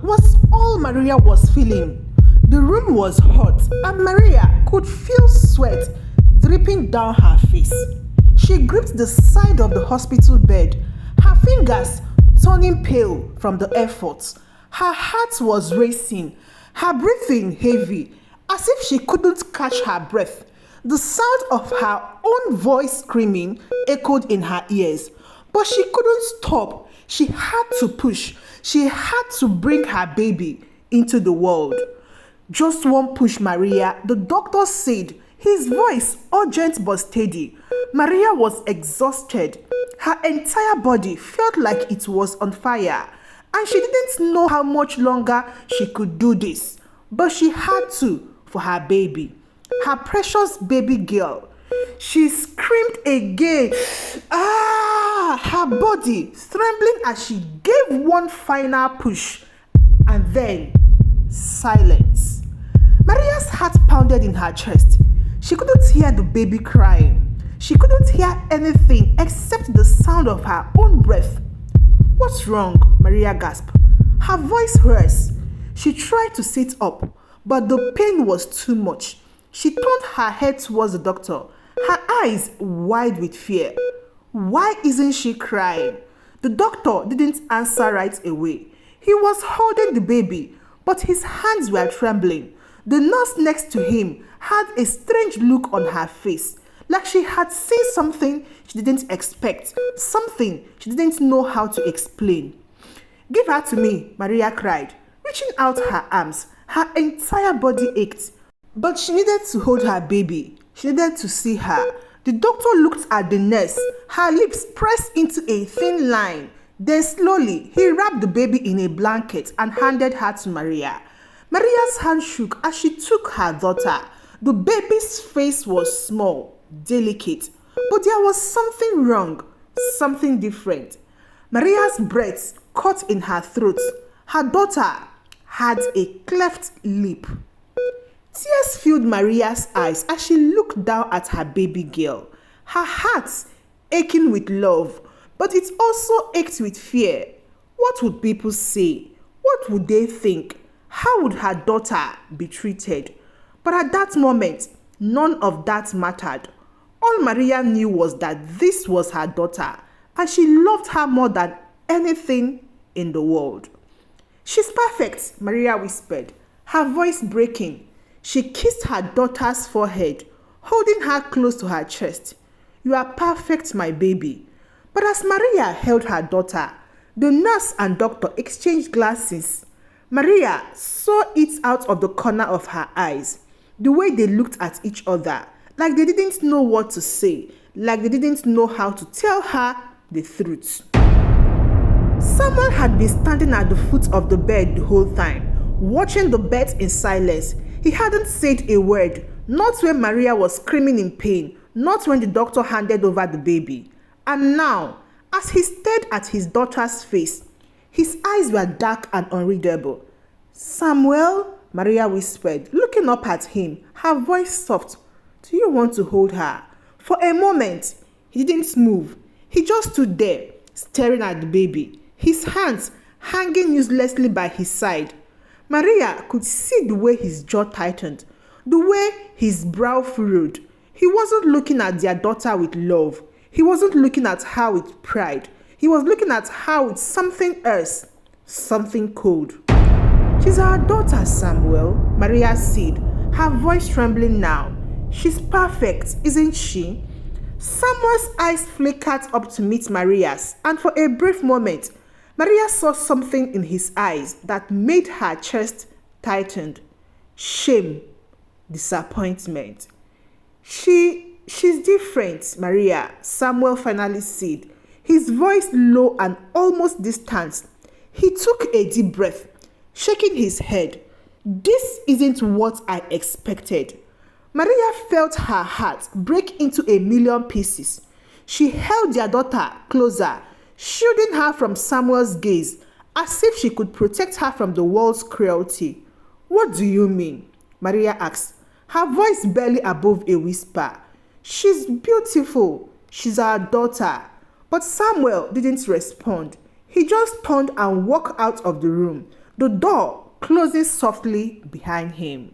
Was all Maria was feeling. The room was hot and Maria could feel sweat dripping down her face. She gripped the side of the hospital bed, her fingers turning pale from the effort. Her heart was racing, her breathing heavy, as if she couldn't catch her breath. The sound of her own voice screaming echoed in her ears, but she couldn't stop. She had to push. She had to bring her baby into the world. Just one push, Maria, the doctor said, his voice urgent but steady. Maria was exhausted. Her entire body felt like it was on fire, and she didn't know how much longer she could do this. But she had to for her baby, her precious baby girl. She screamed again, her body trembling as she gave one final push, and then silence. Maria's heart pounded in her chest. She couldn't hear the baby crying. She couldn't hear anything except the sound of her own breath. "What's wrong?" Maria gasped. Her voice hoarse. She tried to sit up, but the pain was too much. She turned her head towards the doctor, her eyes wide with fear. "Why isn't she crying?" The doctor didn't answer right away. He was holding the baby, but his hands were trembling. The nurse next to him had a strange look on her face, like she had seen something she didn't expect, something she didn't know how to explain. "Give her to me," Maria cried, reaching out her arms. Her entire body ached, but she needed to hold her baby. She needed to see her. The doctor looked at the nurse, her lips pressed into a thin line. Then slowly, he wrapped the baby in a blanket and handed her to Maria. Maria's hand shook as she took her daughter. The baby's face was small, delicate, but there was something wrong, something different. Maria's breath caught in her throat. Her daughter had a cleft lip. Tears filled Maria's eyes as she looked down at her baby girl. Her heart aching with love, but it also ached with fear. What would people say? What would they think? How would her daughter be treated? But at that moment, none of that mattered. All Maria knew was that this was her daughter, and she loved her more than anything in the world. "She's perfect," Maria whispered, her voice breaking. She kissed her daughter's forehead, holding her close to her chest. "You are perfect, my baby." But as Maria held her daughter, the nurse and doctor exchanged glances. Maria saw it out of the corner of her eyes, the way they looked at each other, like they didn't know what to say, like they didn't know how to tell her the truth. Someone had been standing at the foot of the bed the whole time, watching the birth in silence. He hadn't said a word, not when Maria was screaming in pain, not when the doctor handed over the baby. And now, as he stared at his daughter's face, his eyes were dark and unreadable. "Samuel," Maria whispered, looking up at him, her voice soft. "Do you want to hold her?" For a moment, he didn't move. He just stood there, staring at the baby, his hands hanging uselessly by his side. Maria could see the way his jaw tightened, the way his brow furrowed. He wasn't looking at their daughter with love. He wasn't looking at her with pride. He was looking at her with something else, something cold. "She's our daughter, Samuel," Maria said, her voice trembling now. "She's perfect, isn't she?" Samuel's eyes flickered up to meet Maria's, and for a brief moment, Maria saw something in his eyes that made her chest tighten. Shame, disappointment. She's different, Maria, Samuel finally said, his voice low and almost distant. He took a deep breath, shaking his head. "This isn't what I expected." Maria felt her heart break into a million pieces. She held their daughter closer, shielding her from Samuel's gaze, as if she could protect her from the world's cruelty. "What do you mean?" Maria asked, her voice barely above a whisper. "She's beautiful. She's our daughter." But Samuel didn't respond. He just turned and walked out of the room, the door closing softly behind him.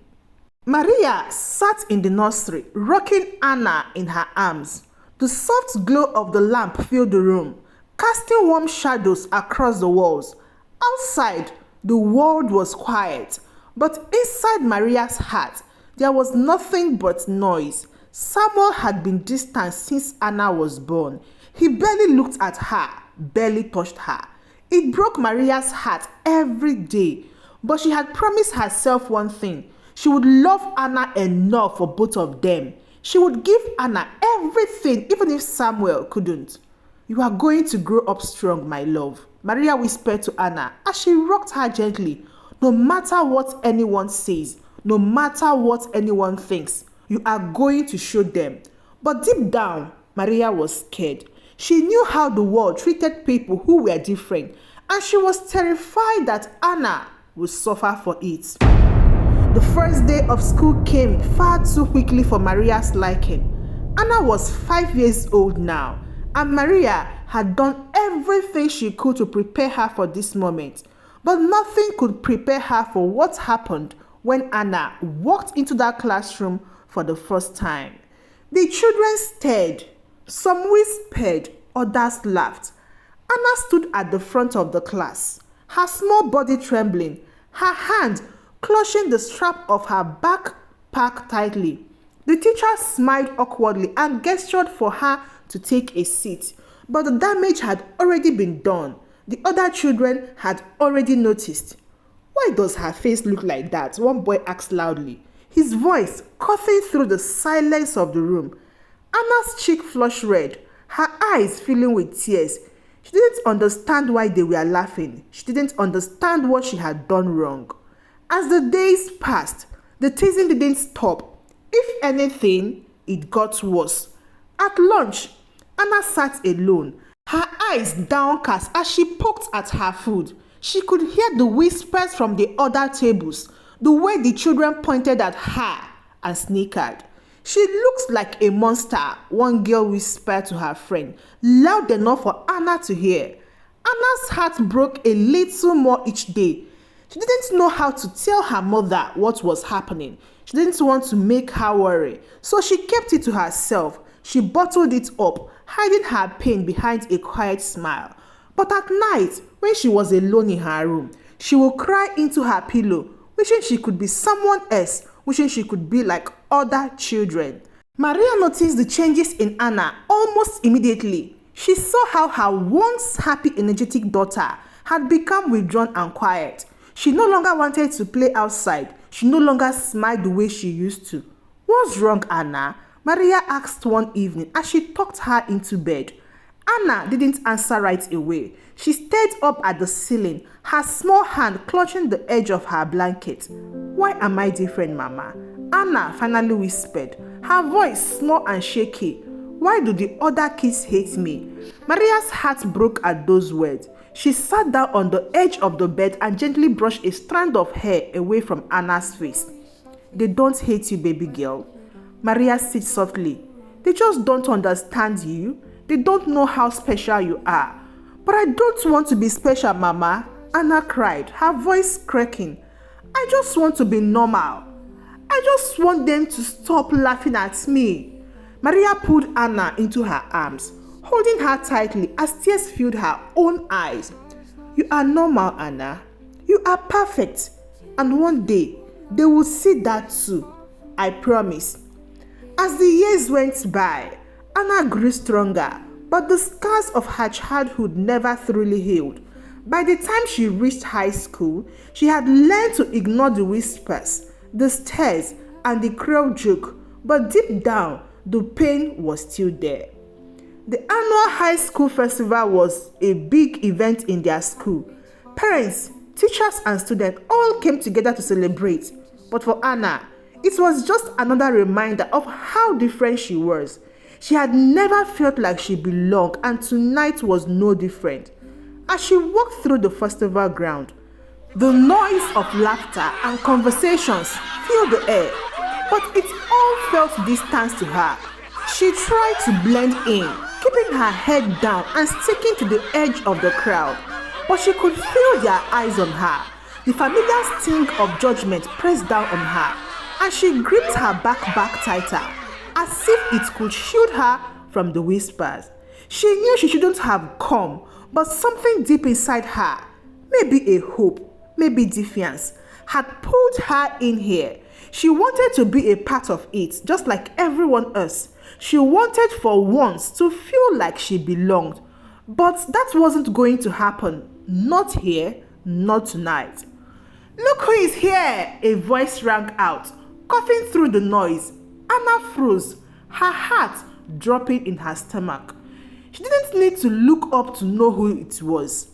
Maria sat in the nursery, rocking Anna in her arms. The soft glow of the lamp filled the room, casting warm shadows across the walls. Outside, the world was quiet, but inside Maria's heart, there was nothing but noise. Samuel had been distant since Anna was born. He barely looked at her, barely touched her. It broke Maria's heart every day, but she had promised herself one thing. She would love Anna enough for both of them. She would give Anna everything, even if Samuel couldn't. "You are going to grow up strong, my love," Maria whispered to Anna as she rocked her gently. "No matter what anyone says, no matter what anyone thinks, you are going to show them." But deep down, Maria was scared. She knew how the world treated people who were different, and she was terrified that Anna would suffer for it. The first day of school came far too quickly for Maria's liking. Anna was 5 years old now, and Maria had done everything she could to prepare her for this moment. But nothing could prepare her for what happened when Anna walked into that classroom for the first time. The children stared, some whispered, others laughed. Anna stood at the front of the class, her small body trembling, her hand clutching the strap of her backpack tightly. The teacher smiled awkwardly and gestured for her to take a seat, but the damage had already been done. The other children had already noticed. "Why does her face look like that?" one boy asked loudly, his voice cutting through the silence of the room. Anna's cheek flushed red, her eyes filling with tears. She didn't understand why they were laughing. She didn't understand what she had done wrong. As the days passed, the teasing didn't stop. If anything, it got worse. At lunch, Anna sat alone, her eyes downcast as she poked at her food. She could hear the whispers from the other tables, the way the children pointed at her and snickered. "She looks like a monster," one girl whispered to her friend, loud enough for Anna to hear. Anna's heart broke a little more each day. She didn't know how to tell her mother what was happening. She didn't want to make her worry, so she kept it to herself. She bottled it up, hiding her pain behind a quiet smile. But at night, when she was alone in her room, she would cry into her pillow, wishing she could be someone else, wishing she could be like other children. Maria noticed the changes in Anna almost immediately. She saw how her once happy, energetic daughter had become withdrawn and quiet. She no longer wanted to play outside. She no longer smiled the way she used to. "What's wrong, Anna?" Maria asked one evening as she tucked her into bed. Anna didn't answer right away. She stared up at the ceiling, her small hand clutching the edge of her blanket. "Why am I different, Mama?" Anna finally whispered, her voice small and shaky. "Why do the other kids hate me?" Maria's heart broke at those words. She sat down on the edge of the bed and gently brushed a strand of hair away from Anna's face. "They don't hate you, baby girl," Maria said softly. "They just don't understand you. They don't know how special you are." "But I don't want to be special, Mama," Anna cried, her voice cracking. "I just want to be normal. I just want them to stop laughing at me." Maria pulled Anna into her arms, holding her tightly as tears filled her own eyes. "You are normal, Anna. You are perfect. And one day, they will see that too. I promise." As the years went by, Anna grew stronger, but the scars of her childhood never truly healed. By the time she reached high school, she had learned to ignore the whispers, the stares, and the cruel joke, but deep down, the pain was still there. The annual high school festival was a big event in their school. Parents, teachers, and students all came together to celebrate. But for Anna, it was just another reminder of how different she was. She had never felt like she belonged, and tonight was no different. As she walked through the festival ground, the noise of laughter and conversations filled the air, but it all felt distant to her. She tried to blend in, keeping her head down and sticking to the edge of the crowd. but she could feel their eyes on her. The familiar sting of judgment pressed down on her, and she gripped her back tighter, as if it could shield her from the whispers. She knew she shouldn't have come, but something deep inside her, maybe a hope, maybe defiance, had pulled her in here. She wanted to be a part of it, just like everyone else. She wanted for once to feel like she belonged. But that wasn't going to happen. Not here, not tonight. "Look who is here!" a voice rang out, coughing through the noise. Anna froze, her heart dropping in her stomach. She didn't need to look up to know who it was.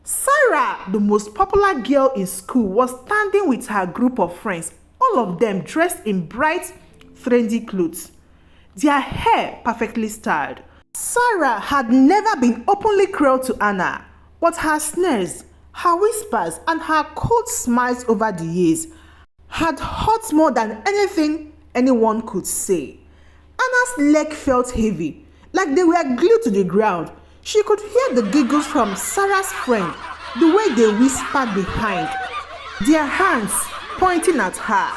Sarah, the most popular girl in school, was standing with her group of friends, all of them dressed in bright, trendy clothes, their hair perfectly styled. Sarah had never been openly cruel to Anna, but her snares, her whispers, and her cold smiles over the years had hurt more than anything anyone could say. Anna's leg felt heavy, like they were glued to the ground. She could hear the giggles from Sarah's friend, the way they whispered behind, their hands pointing at her.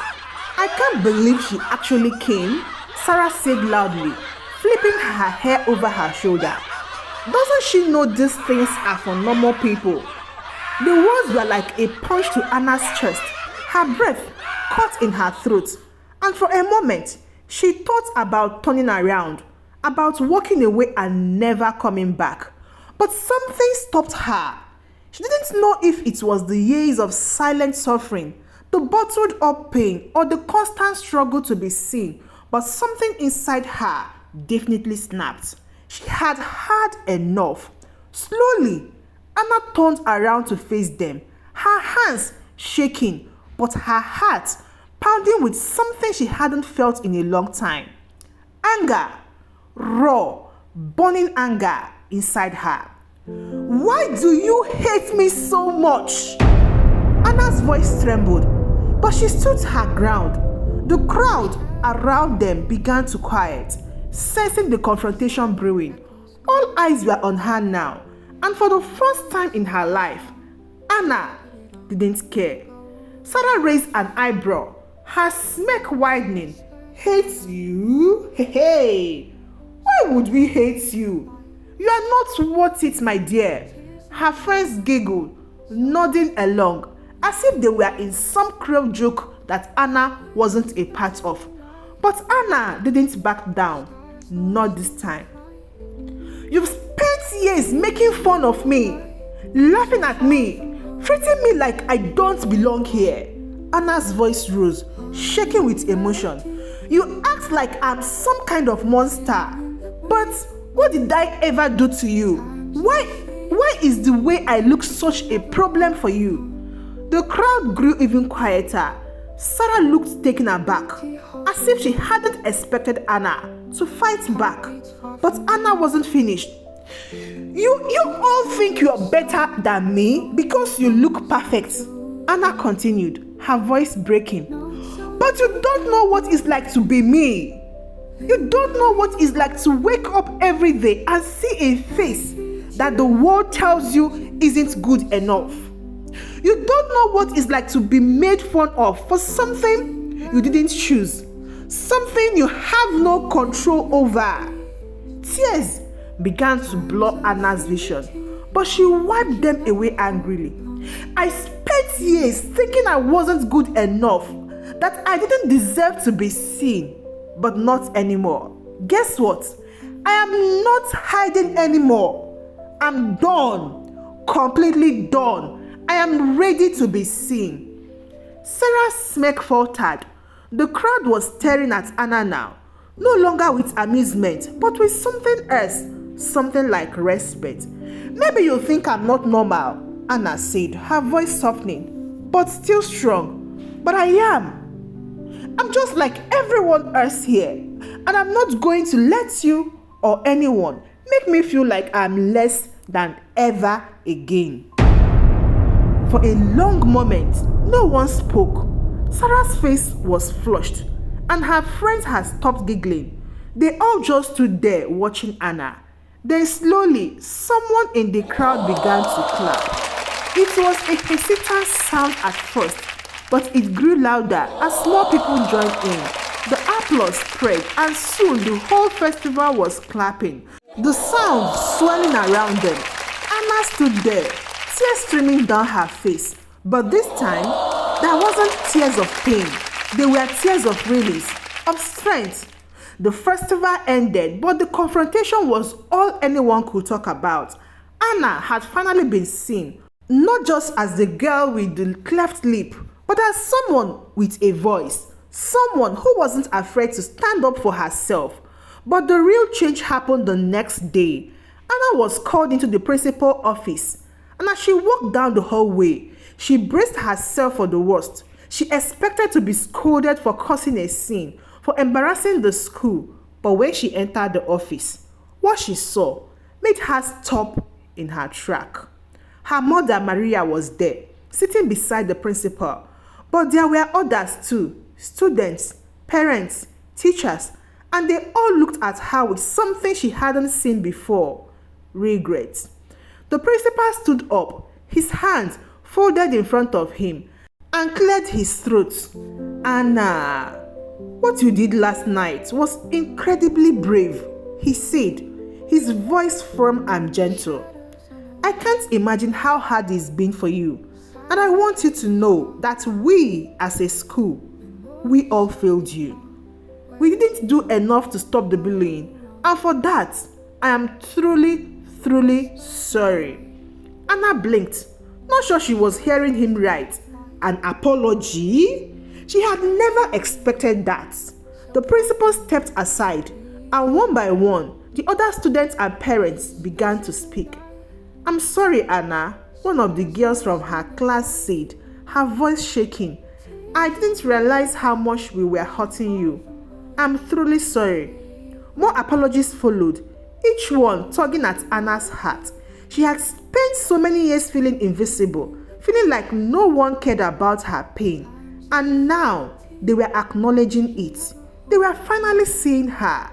"I can't believe she actually came," Sarah said loudly, flipping her hair over her shoulder. "Doesn't she know these things are for normal people?" The words were like a punch to Anna's chest. Her breath caught in her throat, and for a moment, she thought about turning around, about walking away and never coming back. But something stopped her. She didn't know if it was the years of silent suffering, the bottled up pain, or the constant struggle to be seen, but something inside her definitely snapped. She had had enough. Slowly, Anna turned around to face them, her hands shaking, but her heart pounding with something she hadn't felt in a long time. Anger, raw, burning anger inside her. "Why do you hate me so much?" Anna's voice trembled, but she stood her ground. The crowd around them began to quiet, sensing the confrontation brewing. All eyes were on her now, and for the first time in her life, Anna didn't care. Sarah raised an eyebrow, her smirk widening. "Hate you? Hey, why would we hate you? You are not worth it, my dear." Her friends giggled, nodding along, as if they were in some cruel joke that Anna wasn't a part of. But Anna didn't back down, not this time. "You've spent years making fun of me, laughing at me, treating me like I don't belong here." Anna's voice rose, shaking with emotion. "You act like I'm some kind of monster. But what did I ever do to you? Why is the way I look such a problem for you?" The crowd grew even quieter. Sarah looked taken aback, as if she hadn't expected Anna to fight back. But Anna wasn't finished. You all think you're better than me because you look perfect," Anna continued, her voice breaking. "But you don't know what it's like to be me. You don't know what it's like to wake up every day and see a face that the world tells you isn't good enough. You don't know what it's like to be made fun of for something you didn't choose, something you have no control over." Tears began to blur Anna's vision, but she wiped them away angrily. "I spent years thinking I wasn't good enough, that I didn't deserve to be seen, but not anymore. Guess what? I am not hiding anymore. I'm done, completely done. I am ready to be seen." Sarah's smirk faltered. The crowd was staring at Anna now, no longer with amusement, but with something else, something like respect. "Maybe you think I'm not normal," Anna said, her voice softening, but still strong. "But I am. I'm just like everyone else here, and I'm not going to let you or anyone make me feel like I'm less than ever again." For a long moment, no one spoke. Sarah's face was flushed, and her friends had stopped giggling. They all just stood there watching Anna. Then slowly, someone in the crowd began to clap. It was a hesitant sound at first, but it grew louder as more people joined in. The applause spread, and soon the whole festival was clapping, the sound swelling around them. Anna stood there, tears streaming down her face. But this time, there wasn't tears of pain. They were tears of release, of strength. The festival ended, but the confrontation was all anyone could talk about. Anna had finally been seen, not just as the girl with the cleft lip, but as someone with a voice. Someone who wasn't afraid to stand up for herself. But the real change happened the next day. Anna was called into the principal's office, and as she walked down the hallway, she braced herself for the worst. She expected to be scolded for causing a scene, for embarrassing the school. But when she entered the office, what she saw made her stop in her track. Her mother, Maria, was there, sitting beside the principal. But there were others too. Students, parents, teachers, and they all looked at her with something she hadn't seen before: regret. The principal stood up, his hands folded in front of him, and cleared his throat. "Anna, what you did last night was incredibly brave," he said, his voice firm and gentle. "I can't imagine how hard it's been for you, and I want you to know that we, as a school, we all failed you. We didn't do enough to stop the bullying, and for that, I am truly sorry." Anna blinked, not sure she was hearing him right. An apology? She had never expected that. The principal stepped aside, and one by one, the other students and parents began to speak. "I'm sorry, Anna," one of the girls from her class said, her voice shaking. "I didn't realize how much we were hurting you. I'm truly sorry." More apologies followed, each one tugging at Anna's heart. She had spent so many years feeling invisible, feeling like no one cared about her pain. And now they were acknowledging it. They were finally seeing her.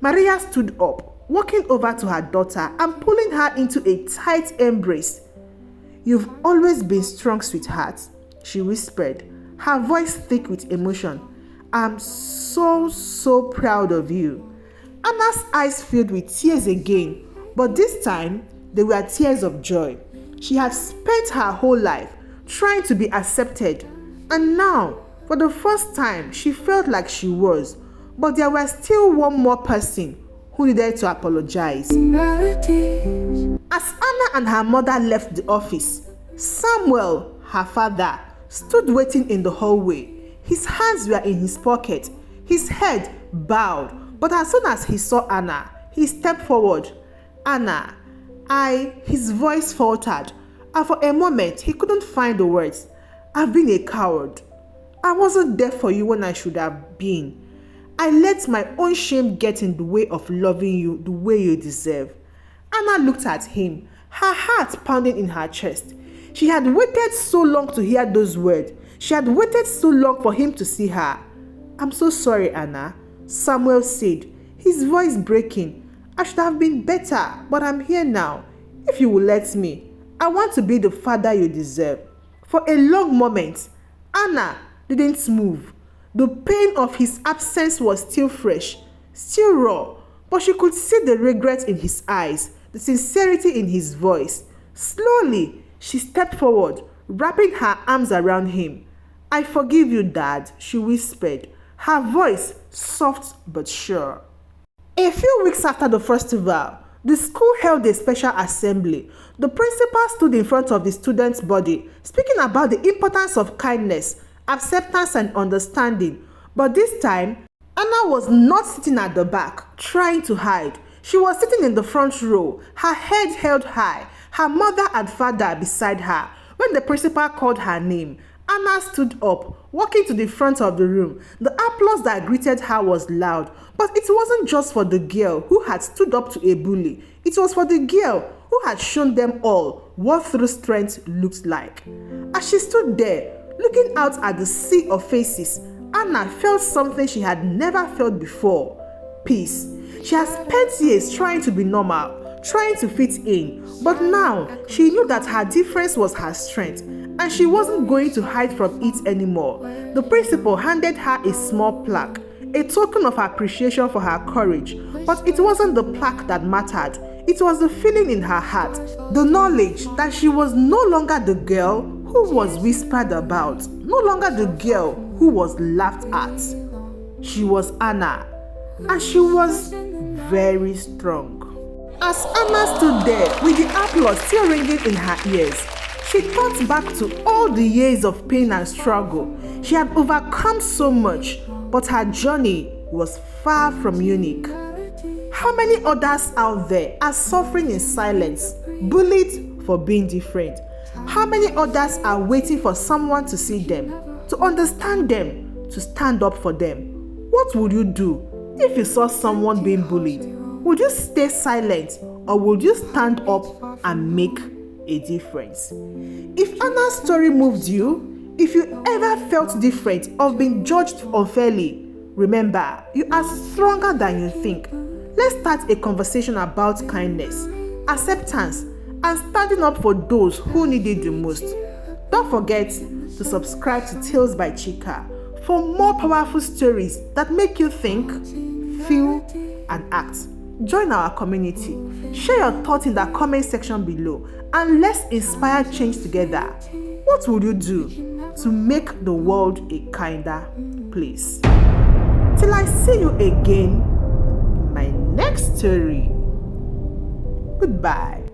Maria stood up, walking over to her daughter and pulling her into a tight embrace. "You've always been strong, sweetheart," she whispered, her voice thick with emotion. "I'm so proud of you." Anna's eyes filled with tears again, but this time they were tears of joy. She had spent her whole life trying to be accepted, and now, for the first time, she felt like she was. But there was still one more person who needed to apologize. As Anna and her mother left the office, Samuel, her father, stood waiting in the hallway. His hands were in his pocket, his head bowed. But as soon as he saw Anna, he stepped forward. "Anna, his voice faltered, and for a moment he couldn't find the words. "I've been a coward. I wasn't there for you when I should have been. I let my own shame get in the way of loving you the way you deserve." Anna looked at him, her heart pounding in her chest. She had waited so long to hear those words. She had waited so long for him to see her. "I'm so sorry, Anna," Samuel said, his voice breaking. "I should have been better, but I'm here now. If you will let me, I want to be the father you deserve." For a long moment, Anna didn't move. The pain of his absence was still fresh, still raw, but she could see the regret in his eyes, the sincerity in his voice. Slowly, she stepped forward, wrapping her arms around him. "I forgive you, Dad," she whispered, her voice soft but sure. A few weeks after the festival, the school held a special assembly. The principal stood in front of the students' body, speaking about the importance of kindness, acceptance, and understanding. But this time, Anna was not sitting at the back, trying to hide. She was sitting in the front row, her head held high, her mother and father beside her. When the principal called her name, Anna stood up, walking to the front of the room. The applause that greeted her was loud, but it wasn't just for the girl who had stood up to a bully. It was for the girl who had shown them all what true strength looked like. As she stood there, looking out at the sea of faces, Anna felt something she had never felt before: peace. She had spent years trying to be normal, trying to fit in. But now, she knew that her difference was her strength, and she wasn't going to hide from it anymore. The principal handed her a small plaque, a token of appreciation for her courage. But it wasn't the plaque that mattered. It was the feeling in her heart, the knowledge that she was no longer the girl who was whispered about, no longer the girl who was laughed at. She was Anna, and she was very strong. As Anna stood there with the applause still ringing in her ears, she thought back to all the years of pain and struggle. She had overcome so much, but her journey was far from unique. How many others out there are suffering in silence, bullied for being different? How many others are waiting for someone to see them, to understand them, to stand up for them? What would you do if you saw someone being bullied? Would you stay silent, or would you stand up and make a difference? If Anna's story moved you, if you ever felt different or been judged unfairly, remember, you are stronger than you think. Let's start a conversation about kindness, acceptance, and standing up for those who need it the most. Don't forget to subscribe to Talesbychikah for more powerful stories that make you think, feel, and act. Join our community. Share your thoughts in the comment section below, and let's inspire change together. What would you do to make the world a kinder place? Till I see you again in my next story. Goodbye.